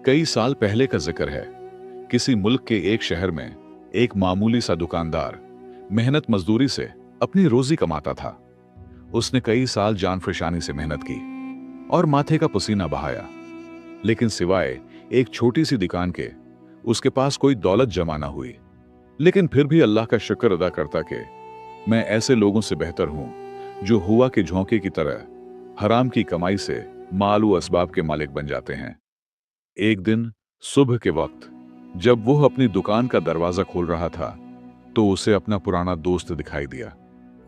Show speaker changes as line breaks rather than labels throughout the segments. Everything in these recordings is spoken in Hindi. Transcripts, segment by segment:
कई साल पहले का जिक्र है। किसी मुल्क के एक शहर में एक मामूली सा दुकानदार मेहनत मजदूरी से अपनी रोजी कमाता था। उसने कई साल जान फशानी से मेहनत की और माथे का पसीना बहाया, लेकिन सिवाय एक छोटी सी दुकान के उसके पास कोई दौलत जमा ना हुई। लेकिन फिर भी अल्लाह का शुक्र अदा करता कि मैं ऐसे लोगों से बेहतर हूं जो हुआ के झोंके की तरह हराम की कमाई से माल व असबाब के मालिक बन जाते हैं। एक दिन सुबह के वक्त जब वो अपनी दुकान का दरवाजा खोल रहा था तो उसे अपना पुराना दोस्त दिखाई दिया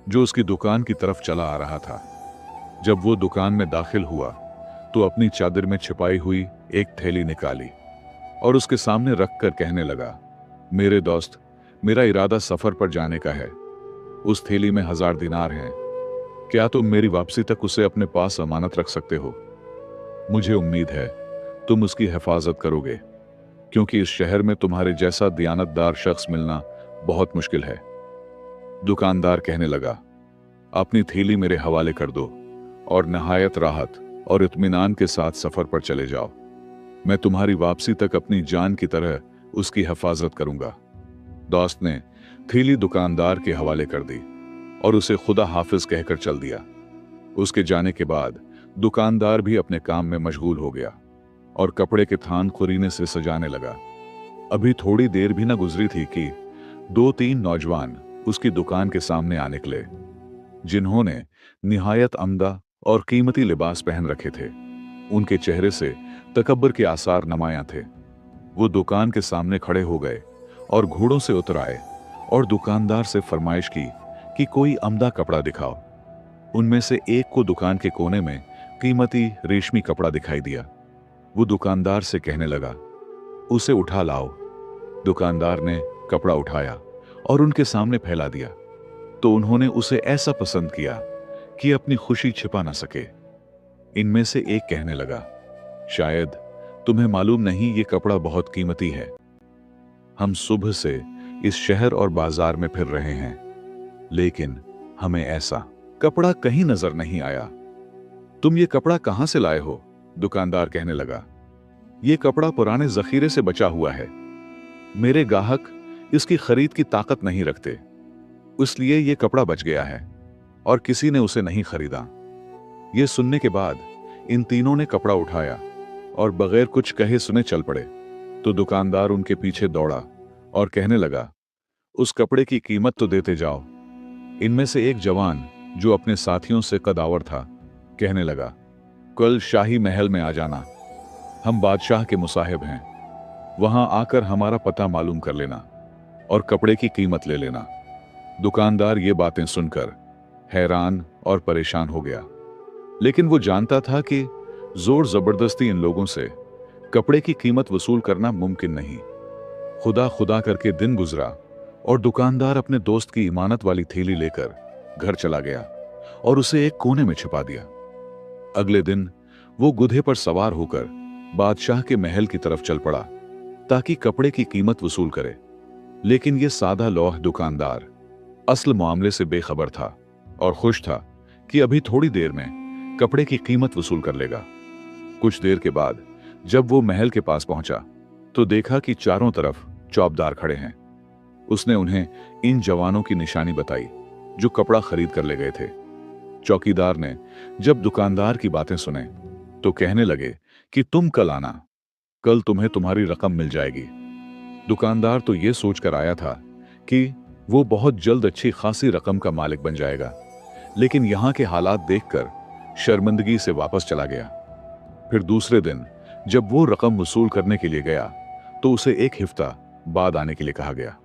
जो उसकी दुकान की तरफ चला आ रहा था। जब वो दुकान में दाखिल हुआ तो अपनी चादर में छिपाई हुई एक थैली निकाली और उसके सामने रखकर कहने लगा, मेरे दोस्त, मेरा इरादा सफर पर जाने का है। उस थैली में 1000 दिनार हैं। क्या तुम मेरी वापसी तक उसे अपने पास अमानत रख सकते हो? मुझे उम्मीद है तुम उसकी हिफाजत करोगे, क्योंकि इस शहर में तुम्हारे जैसा दियानतदार शख्स मिलना बहुत मुश्किल है। दुकानदार कहने लगा, अपनी थैली मेरे हवाले कर दो और नहायत राहत और इत्मीनान के साथ सफर पर चले जाओ। मैं तुम्हारी वापसी तक अपनी जान की तरह उसकी हिफाजत करूंगा। दोस्त ने थैली दुकानदार के हवाले कर दी और उसे खुदा हाफिज कहकर चल दिया। उसके जाने के बाद दुकानदार भी अपने काम में मशगूल हो गया और कपड़े के थान खुरीने से सजाने लगा। अभी थोड़ी देर भी न गुजरी थी कि 2-3 नौजवान उसकी दुकान के सामने आ निकले, जिन्होंने निहायत अम्दा और कीमती लिबास पहन रखे थे। उनके चेहरे से तकब्बर के आसार नमाया थे। वो दुकान के सामने खड़े हो गए और घोड़ों से उतर आए और दुकानदार से फरमाइश की कि कोई अम्दा कपड़ा दिखाओ। उनमें से एक को दुकान के कोने में कीमती रेशमी कपड़ा दिखाई दिया। वो दुकानदार से कहने लगा, उसे उठा लाओ। दुकानदार ने कपड़ा उठाया और उनके सामने फैला दिया तो उन्होंने उसे ऐसा पसंद किया कि अपनी खुशी छिपा ना सके। इनमें से एक कहने लगा, शायद तुम्हें मालूम नहीं ये कपड़ा बहुत कीमती है। हम सुबह से इस शहर और बाजार में फिर रहे हैं, लेकिन हमें ऐसा कपड़ा कहीं नजर नहीं आया। तुम ये कपड़ा कहां से लाए हो? दुकानदार कहने लगा, ये कपड़ा पुराने जखीरे से बचा हुआ है। मेरे गाहक इसकी खरीद की ताकत नहीं रखते, इसलिए ये कपड़ा बच गया है और किसी ने उसे नहीं खरीदा। ये सुनने के बाद इन तीनों ने कपड़ा उठाया और बगैर कुछ कहे सुने चल पड़े। तो दुकानदार उनके पीछे दौड़ा और कहने लगा, उस कपड़े की कीमत तो देते जाओ। इनमें से एक जवान जो अपने साथियों से कदावर था कहने लगा, कल शाही महल में आ जाना। हम बादशाह के मुसाहिब हैं, वहां आकर हमारा पता मालूम कर लेना और कपड़े की कीमत ले लेना। दुकानदार ये बातें सुनकर हैरान और परेशान हो गया, लेकिन वो जानता था कि जोर जबरदस्ती इन लोगों से कपड़े की कीमत वसूल करना मुमकिन नहीं। खुदा खुदा करके दिन गुजरा और दुकानदार अपने दोस्त की इमानत वाली थैली लेकर घर चला गया और उसे एक कोने में छिपा दिया। अगले दिन वो गुधे पर सवार होकर बादशाह के महल की तरफ चल पड़ा ताकि कपड़े की कीमत वसूल करे। लेकिन यह सादा लौह दुकानदार असल मामले से बेखबर था और खुश था कि अभी थोड़ी देर में कपड़े की कीमत वसूल कर लेगा। कुछ देर के बाद जब वो महल के पास पहुंचा तो देखा कि चारों तरफ चौबदार खड़े हैं। उसने उन्हें इन जवानों की निशानी बताई जो कपड़ा खरीद कर ले गए थे। चौकीदार ने जब दुकानदार की बातें सुने तो कहने लगे कि तुम कल आना, कल तुम्हें तुम्हारी रकम मिल जाएगी। दुकानदार तो ये सोचकर आया था कि वो बहुत जल्द अच्छी खासी रकम का मालिक बन जाएगा, लेकिन यहां के हालात देखकर शर्मिंदगी से वापस चला गया। फिर दूसरे दिन जब वो रकम वसूल करने के लिए गया तो उसे एक हफ्ता बाद आने के लिए कहा गया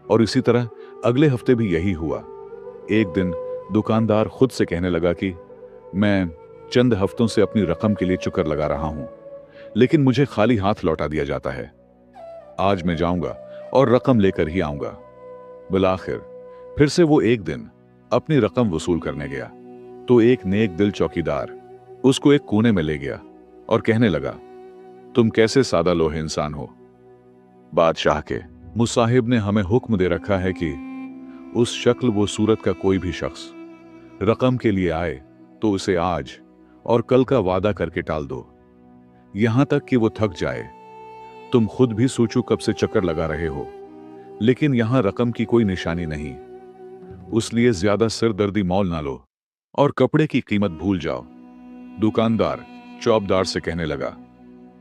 और इसी तरह अगले हफ्ते भी यही हुआ। एक दिन दुकानदार खुद से कहने लगा कि मैं चंद हफ्तों से अपनी रकम के लिए चुकर लगा रहा हूं, लेकिन मुझे खाली हाथ लौटा दिया जाता है। आज मैं जाऊंगा और रकम लेकर ही आऊंगा। बिलाखिर फिर से वो एक दिन अपनी रकम वसूल करने गया तो एक नेक दिल चौकीदार उसको एक कोने में ले गया और कहने लगा, तुम कैसे सादा लोहे इंसान हो। बादशाह के मुसाहिब ने हमें हुक्म दे रखा है कि उस शक्ल वो सूरत का कोई भी शख्स रकम के लिए आए तो उसे आज और कल का वादा करके टाल दो, यहां तक कि वो थक जाए तुम खुद भी सोचो कब से चक्कर लगा रहे हो, लेकिन यहां रकम की कोई निशानी नहीं। उसलिए ज्यादा सिरदर्दी मोल ना लो और कपड़े की कीमत भूल जाओ। दुकानदार चौबदार से कहने लगा,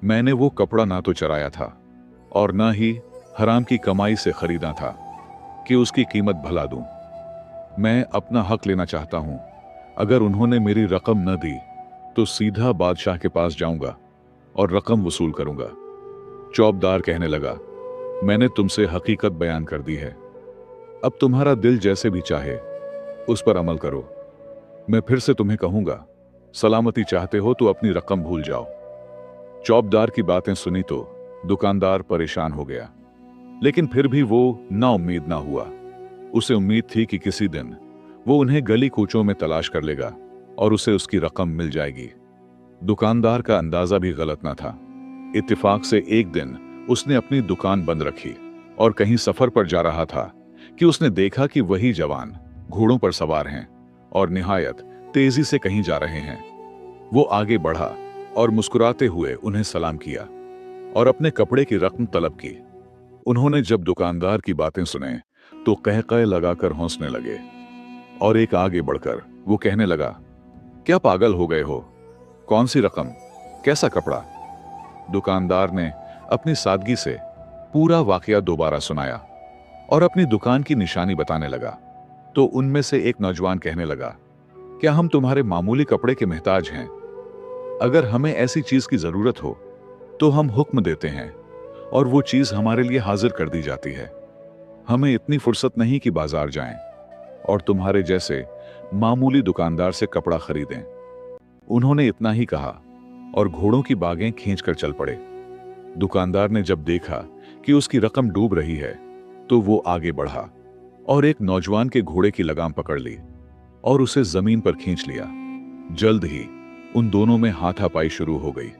मैंने वो कपड़ा ना तो चराया था और ना ही हराम की कमाई से खरीदा था कि उसकी कीमत भला दूं। मैं अपना हक लेना चाहता हूं। अगर उन्होंने मेरी रकम न दी तो सीधा बादशाह के पास जाऊंगा और रकम वसूल करूंगा। चौबदार कहने लगा, मैंने तुमसे हकीकत बयान कर दी है, अब तुम्हारा दिल जैसे भी चाहे उस पर अमल करो। मैं फिर से तुम्हें कहूंगा, सलामती चाहते हो तो अपनी रकम भूल जाओ। चौबदार की बातें सुनी तो दुकानदार परेशान हो गया, लेकिन फिर भी वो ना उम्मीद ना हुआ। उसे उम्मीद थी कि किसी दिन वो उन्हें गली कूचों में तलाश कर लेगा और उसे उसकी रकम मिल जाएगी। दुकानदार का अंदाजा भी गलत ना था। इत्तेफाक से एक दिन उसने अपनी दुकान बंद रखी और कहीं सफर पर जा रहा था कि उसने देखा कि वही जवान घोड़ों पर सवार हैं और निहायत तेजी से कहीं जा रहे हैं। वो आगे बढ़ा और मुस्कुराते हुए उन्हें सलाम किया और अपने कपड़े की रकम तलब की। उन्होंने जब दुकानदार की बातें सुने तो कहकह लगाकर हंसने लगे और एक आगे बढ़कर वो कहने लगा, क्या पागल हो गए हो? कौन सी रकम, कैसा कपड़ा? दुकानदार ने अपनी सादगी से पूरा वाकया दोबारा सुनाया और अपनी दुकान की निशानी बताने लगा। तो उनमें से एक नौजवान कहने लगा, क्या हम तुम्हारे मामूली कपड़े के मोहताज हैं? अगर हमें ऐसी चीज की जरूरत हो तो हम हुक्म देते हैं और वो चीज हमारे लिए हाजिर कर दी जाती है। हमें इतनी फुर्सत नहीं कि बाजार जाएं और तुम्हारे जैसे मामूली दुकानदार से कपड़ा खरीदें। उन्होंने इतना ही कहा और घोड़ों की बागें खींचकर चल पड़े। दुकानदार ने जब देखा कि उसकी रकम डूब रही है तो वो आगे बढ़ा और एक नौजवान के घोड़े की लगाम पकड़ ली और उसे जमीन पर खींच लिया। जल्द ही उन दोनों में हाथापाई शुरू हो गई।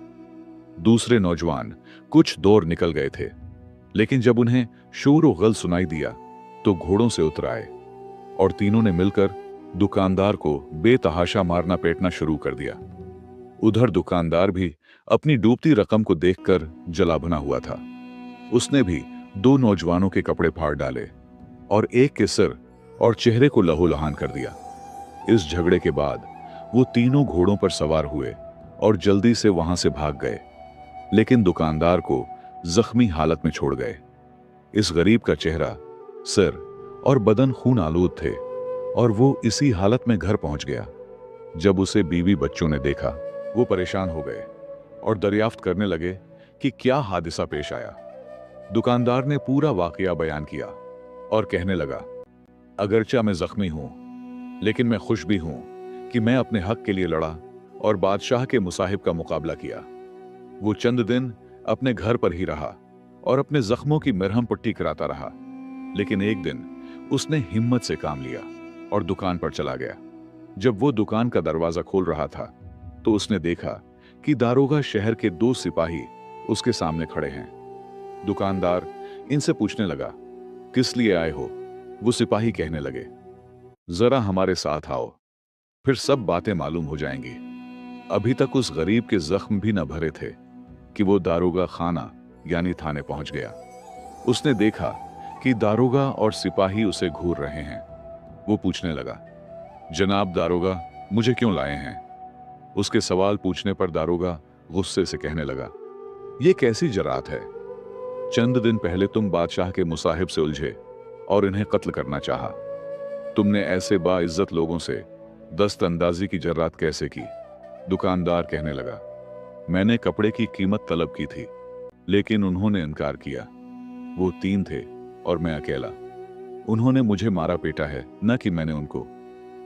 दूसरे नौजवान कुछ दूर निकल गए थे, लेकिन जब उन्हें शोर और गल सुनाई दिया तो घोड़ों से उतर आए और तीनों ने मिलकर दुकानदार को बेतहाशा मारना पीटना शुरू कर दिया। उधर दुकानदार भी अपनी डूबती रकम को देखकर जला भुना हुआ था। उसने भी दो नौजवानों के कपड़े फाड़ डाले और एक के सिर और चेहरे को लहूलुहान कर दिया। इस झगड़े के बाद वो तीनों घोड़ों पर सवार हुए और जल्दी से वहां से भाग गए, लेकिन दुकानदार को जख्मी हालत में छोड़ गए। इस गरीब का चेहरा, सिर और बदन खून आलूद थे और वो इसी हालत में घर पहुंच गया। जब उसे बीवी बच्चों ने देखा, वो परेशान हो गए और दरियाफ्त करने लगे कि क्या हादसा पेश आया। दुकानदार ने पूरा वाकया बयान किया और कहने लगा, अगरचा मैं जख्मी हूं, लेकिन मैं खुश भी हूं कि मैं अपने हक के लिए लड़ा और बादशाह के मुसाहिब का मुकाबला किया। वो चंद दिन अपने घर पर ही रहा और अपने जख्मों की मरहम पट्टी कराता रहा, लेकिन एक दिन उसने हिम्मत से काम लिया और दुकान पर चला गया। जब वो दुकान का दरवाजा खोल रहा था तो उसने देखा कि दारोगा शहर के दो सिपाही उसके सामने खड़े हैं। दुकानदार इनसे पूछने लगा, किस लिए आए हो? वो सिपाही कहने लगे, जरा हमारे साथ आओ, फिर सब बातें मालूम हो जाएंगी। अभी तक उस गरीब के जख्म भी न भरे थे कि वो दारोगा खाना यानी थाने पहुंच गया। उसने देखा कि दारोगा और सिपाही उसे घूर रहे हैं। वो पूछने लगा, जनाब दारोगा, मुझे क्यों लाए हैं? उसके सवाल पूछने पर दारोगा गुस्से से कहने लगा, ये कैसी जरात है? चंद दिन पहले तुम बादशाह के मुसाहिब से उलझे और इन्हें कत्ल करना चाहा। तुमने ऐसे बाइज्जत लोगों से दस्त अंदाजी की जर्रात कैसे की? दुकानदार कहने लगा, मैंने कपड़े की कीमत तलब की थी, लेकिन उन्होंने इनकार किया। वो तीन थे और मैं अकेला। उन्होंने मुझे मारा पीटा है, न कि मैंने उनको।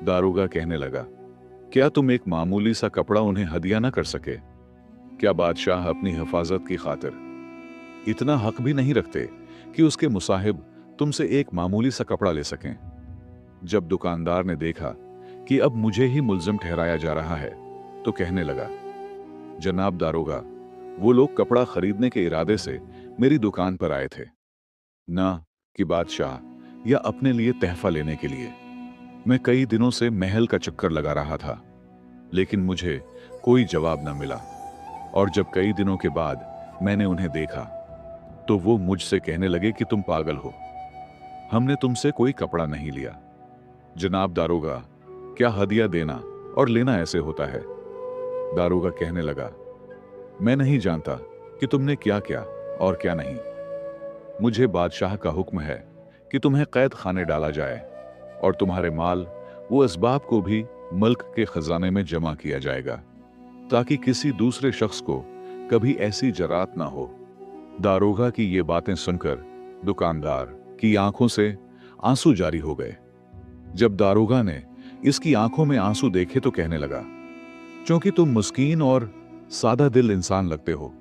दारोगा कहने लगा, क्या तुम एक मामूली सा कपड़ा उन्हें हदिया न कर सके? क्या बादशाह अपनी हिफाजत की खातिर इतना हक भी नहीं रखते कि उसके मुसाहिब तुमसे एक मामूली सा कपड़ा ले सकें? जब दुकानदार ने देखा कि अब मुझे ही मुल्जिम ठहराया जा रहा है तो कहने लगा, जनाब दारोगा, वो लोग कपड़ा खरीदने के इरादे से मेरी दुकान पर आए थे, ना कि बादशाह या अपने लिए तहफा लेने के लिए। मैं कई दिनों से महल का चक्कर लगा रहा था, लेकिन मुझे कोई जवाब न मिला। और जब कई दिनों के बाद मैंने उन्हें देखा तो वो मुझसे कहने लगे कि तुम पागल हो, हमने तुमसे कोई कपड़ा नहीं लिया। जनाब दारोगा, क्या हदिया देना और लेना ऐसे होता है? दारोगा कहने लगा, मैं नहीं जानता कि तुमने क्या क्या और क्या नहीं। मुझे बादशाह का हुक्म है कि तुम्हें कैद खाने डाला जाए और तुम्हारे माल वो असबाब को भी मुल्क के खजाने में जमा किया जाएगा, ताकि किसी दूसरे शख्स को कभी ऐसी जरात ना हो। दारोगा की ये बातें सुनकर दुकानदार की आंखों से आंसू जारी हो गए। जब दारोगा ने इसकी आंखों में आंसू देखे तो कहने लगा, क्योंकि तुम मुस्कीन और सादा दिल इंसान लगते हो,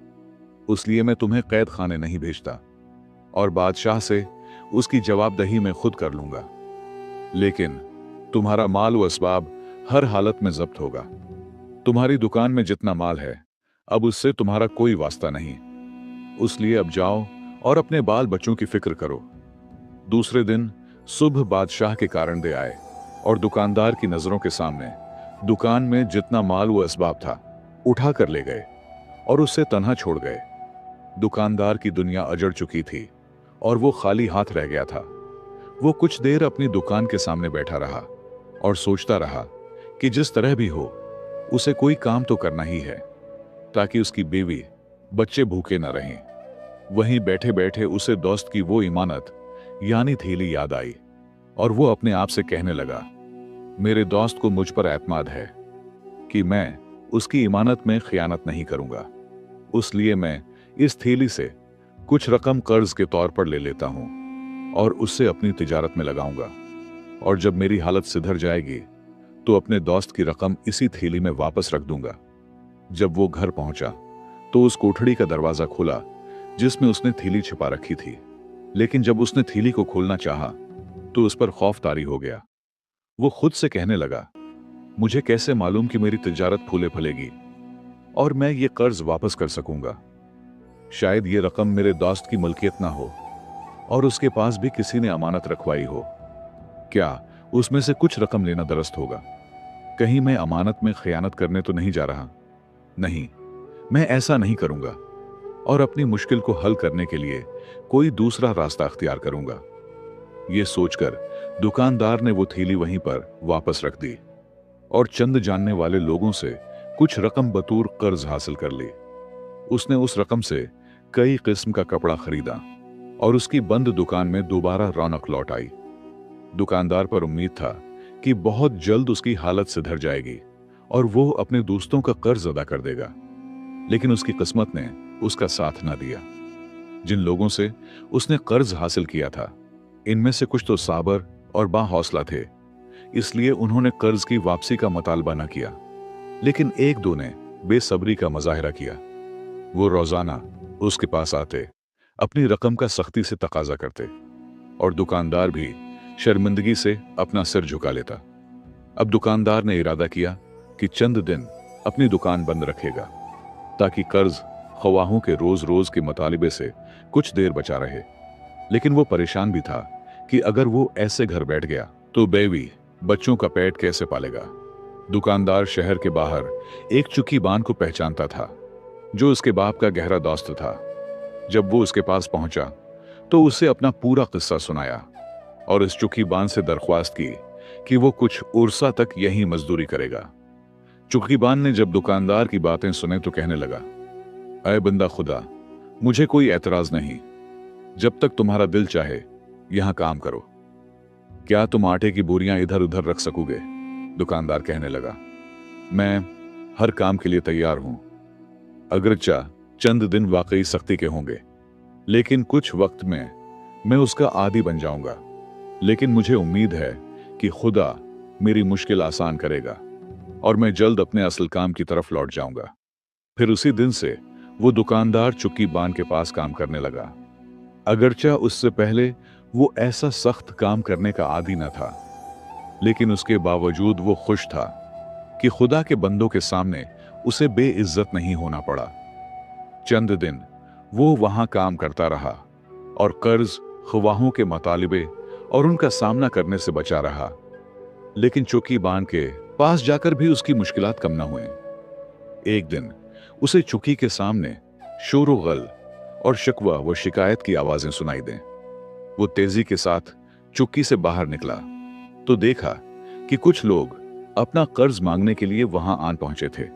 उसलिए मैं तुम्हें कैद खाने नहीं भेजता और बादशाह से उसकी जवाबदही मैं खुद कर लूंगा। लेकिन तुम्हारा माल व असबाब हर हालत में जब्त होगा। तुम्हारी दुकान में जितना माल है अब उससे तुम्हारा कोई वास्ता नहीं, उसलिए अब जाओ और अपने बाल बच्चों की फिक्र करो। दूसरे दिन सुबह बादशाह के कारण दे आए और दुकानदार की नजरों के सामने दुकान में जितना माल व असबाब था उठा कर ले गए और उससे तन्हा छोड़ गए। दुकानदार की दुनिया अजड़ चुकी थी और वो खाली हाथ रह गया था। वो कुछ देर अपनी दुकान के सामने बैठा रहा और सोचता रहा कि जिस तरह भी हो उसे कोई काम तो करना ही है, ताकि उसकी बीवी बच्चे भूखे न रहें। वहीं बैठे बैठे उसे दोस्त की वो इमानत यानी थैली याद आई और वो अपने आप से कहने लगा, मेरे दोस्त को मुझ पर एतमाद है कि मैं उसकी इमानत में खयानत नहीं करूंगा, उसलिए मैं इस थैली से कुछ रकम कर्ज के तौर पर ले लेता हूं और उससे अपनी तिजारत में लगाऊंगा, और जब मेरी हालत सुधर जाएगी तो अपने दोस्त की रकम इसी थैली में वापस रख दूंगा। जब वो घर पहुंचा तो उस कोठड़ी का दरवाजा खुला जिसमें उसने थैली छिपा रखी थी, लेकिन जब उसने थैली को खोलना चाहा तो उस पर खौफ तारी हो गया। वो खुद से कहने लगा, मुझे कैसे मालूम कि मेरी तिजारत फूले फलेगी और मैं ये कर्ज वापस कर सकूंगा। शायद ये रकम मेरे दोस्त की मलकियत ना हो और उसके पास भी किसी ने अमानत रखवाई हो। क्या उसमें से कुछ रकम लेना दुरुस्त होगा? कहीं मैं अमानत में खयानत करने तो नहीं जा रहा? नहीं, मैं ऐसा नहीं करूंगा और अपनी मुश्किल को हल करने के लिए कोई दूसरा रास्ता अख्तियार करूंगा। ये सोचकर दुकानदार ने वो थैली वहीं पर वापस रख दी और चंद जानने वाले लोगों से कुछ रकम बतूर कर्ज हासिल कर ली। उसने उस रकम से कई किस्म का कपड़ा खरीदा और उसकी बंद दुकान में दोबारा रौनक लौट आई। दुकानदार पर उम्मीद था कि बहुत जल्द उसकी हालत सुधर जाएगी और वो अपने दोस्तों का कर्ज अदा कर देगा, लेकिन उसकी किस्मत ने उसका साथ ना दिया। जिन लोगों से उसने कर्ज हासिल किया था इनमें से कुछ तो साबर और बाहौसला थे, इसलिए उन्होंने कर्ज की वापसी का मुतालबा न किया, लेकिन एक दो ने बेसब्री का मुजाहिरा किया। वो रोजाना उसके पास आते, अपनी रकम का सख्ती से तकाजा करते और दुकानदार भी शर्मिंदगी से अपना सिर झुका लेता। अब दुकानदार ने इरादा किया कि चंद दिन अपनी दुकान बंद रखेगा ताकि कर्ज ख्वाहों के रोज रोज के मुतालिबे से कुछ देर बचा रहे। लेकिन वो परेशान भी था कि अगर वो ऐसे घर बैठ गया तो बेवी बच्चों का पेट कैसे पालेगा। दुकानदार शहर के बाहर एक चुकी बान को पहचानता था जो उसके बाप का गहरा दोस्त था। जब वो उसके पास पहुंचा तो उसे अपना पूरा किस्सा सुनाया और इस चुकी बान से दरख्वास्त की कि वो कुछ उर्सा तक यहीं मजदूरी करेगा। चुकी बान ने जब दुकानदार की बातें सुने तो कहने लगा, ऐ बंदा खुदा, मुझे कोई एतराज नहीं, जब तक तुम्हारा दिल चाहे यहां काम करो। क्या तुम आटे की बोरियां इधर उधर रख सकोगे? दुकानदार कहने लगा, मैं हर काम के लिए तैयार हूं, अगरचा चंद दिन वाकई सख्ती के होंगे, लेकिन कुछ वक्त में मैं उसका आदी बन जाऊंगा। लेकिन मुझे उम्मीद है कि खुदा मेरी मुश्किल आसान करेगा और मैं जल्द अपने असल काम की तरफ लौट जाऊंगा। फिर उसी दिन से वो दुकानदार चुक्की बान के पास काम करने लगा। अगरचा उससे पहले वो ऐसा सख्त काम करने का आदी न था, लेकिन उसके बावजूद वो खुश था कि खुदा के बंदों के सामने उसे बेइज्जत नहीं होना पड़ा। चंद दिन वो वहां काम करता रहा और कर्ज ख्वाहों के मुतालिबे और उनका सामना करने से बचा रहा, लेकिन चुकी बान के पास जाकर भी उसकी मुश्किलात कम न हुए। एक दिन उसे चुकी के सामने शोर गल और शिकवा व शिकायत की आवाजें सुनाई दें। वो तेजी के साथ चुप्पी से बाहर निकला तो देखा कि कुछ लोग अपना कर्ज मांगने के लिए वहां आन पहुंचे थे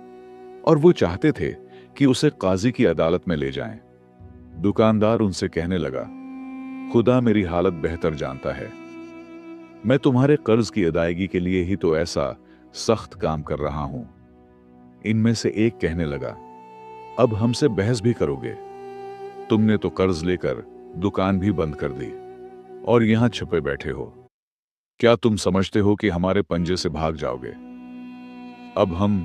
और वो चाहते थे कि उसे काजी की अदालत में ले जाएं। दुकानदार उनसे कहने लगा, खुदा मेरी हालत बेहतर जानता है। मैं तुम्हारे कर्ज की अदायगी के लिए ही तो ऐसा सख्त काम कर रहा हूं। इनमें से एक कहने लगा, अब हमसे बहस भी करोगे? तुमने तो कर्ज लेकर दुकान भी बंद कर दी और यहां छुपे बैठे हो। क्या तुम समझते हो कि हमारे पंजे से भाग जाओगे? अब हम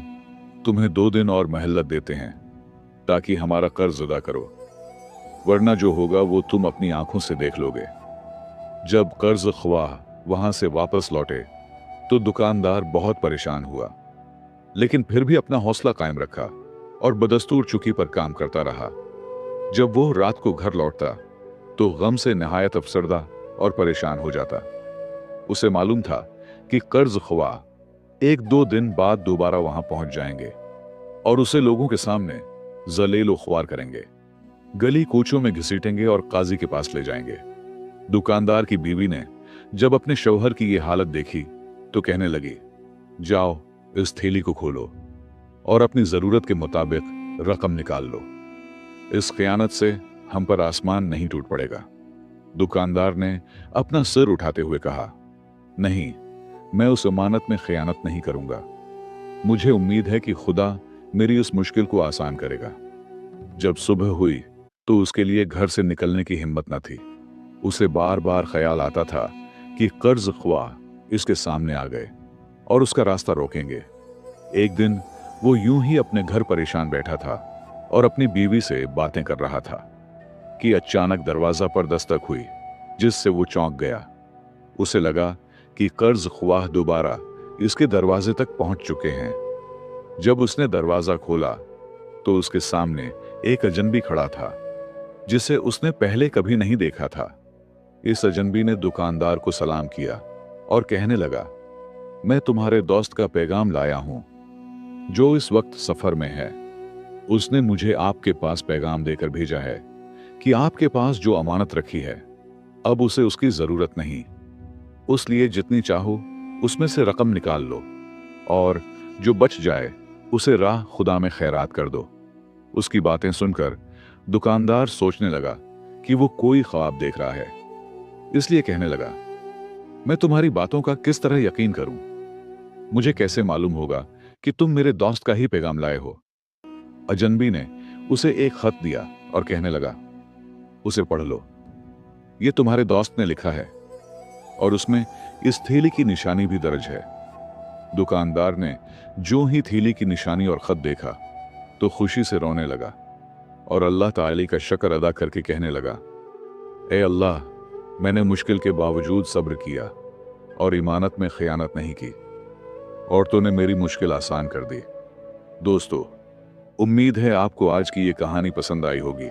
तुम्हें 2 दिन और मोहलत देते हैं ताकि हमारा कर्ज अदा करो, वरना जो होगा वो तुम अपनी आंखों से देख लोगे। जब कर्ज ख्वाह वहां से वापस लौटे तो दुकानदार बहुत परेशान हुआ, लेकिन फिर भी अपना हौसला कायम रखा और बदस्तूर चुकी पर काम करता रहा। जब वो रात को घर लौटता तो गम से नहायत अफसरदा और परेशान हो जाता। उसे मालूम था कि कर्ज ख्वाह 1-2 दिन बाद दोबारा वहां पहुंच जाएंगे और उसे लोगों के सामने जलील ख्वार करेंगे, गली कूचों में घसीटेंगे और काजी के पास ले जाएंगे। दुकानदार की बीवी ने जब अपने शौहर की ये हालत देखी तो कहने लगी, जाओ इस थैली को खोलो और अपनी जरूरत के मुताबिक रकम निकाल लो। इस खयानत से हम पर आसमान नहीं टूट पड़ेगा। दुकानदार ने अपना सिर उठाते हुए कहा, नहीं, मैं उस अमानत में खयानत नहीं करूंगा। मुझे उम्मीद है कि खुदा मेरी इस मुश्किल को आसान करेगा। जब सुबह हुई तो उसके लिए घर से निकलने की हिम्मत न थी। उसे बार बार ख्याल आता था कि कर्ज ख्वाह इसके सामने आ गए और उसका रास्ता रोकेंगे। एक दिन वो यूं ही अपने घर परेशान बैठा था और अपनी बीवी से बातें कर रहा था कि अचानक दरवाजा पर दस्तक हुई, जिससे वो चौंक गया। उसे लगा कि कर्ज ख्वाह दोबारा इसके दरवाजे तक पहुंच चुके हैं। जब उसने दरवाजा खोला तो उसके सामने एक अजनबी खड़ा था जिसे उसने पहले कभी नहीं देखा था। इस अजनबी ने दुकानदार को सलाम किया और कहने लगा, मैं तुम्हारे दोस्त का पैगाम लाया हूं जो इस वक्त सफर में है। उसने मुझे आपके पास पैगाम देकर भेजा है कि आपके पास जो अमानत रखी है अब उसे उसकी जरूरत नहीं, उसलिए जितनी चाहो उसमें से रकम निकाल लो और जो बच जाए उसे राह खुदा में खैरात कर दो। उसकी बातें सुनकर दुकानदार सोचने लगा कि वो कोई ख्वाब देख रहा है, इसलिए कहने लगा, मैं तुम्हारी बातों का किस तरह यकीन करूं? मुझे कैसे मालूम होगा कि तुम मेरे दोस्त का ही पैगाम लाए हो? अजनबी ने उसे एक खत दिया और कहने लगा, उसे पढ़ लो। ये तुम्हारे दोस्त ने लिखा है और उसमें इस थैली की निशानी भी दर्ज है। दुकानदार ने जो ही थैली की निशानी और खत देखा तो खुशी से रोने लगा और अल्लाह ताला का शुक्र अदा करके कहने लगा, ए अल्लाह, मैंने मुश्किल के बावजूद सब्र किया और ईमानत में खयानत नहीं की और तूने मेरी मुश्किल आसान कर दी। दोस्तों, उम्मीद है आपको आज की ये कहानी पसंद आई होगी।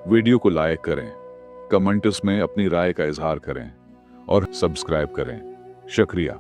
वीडियो को लाइक करें, कमेंट्स में अपनी राय का इजहार करें और सब्सक्राइब करें। शुक्रिया।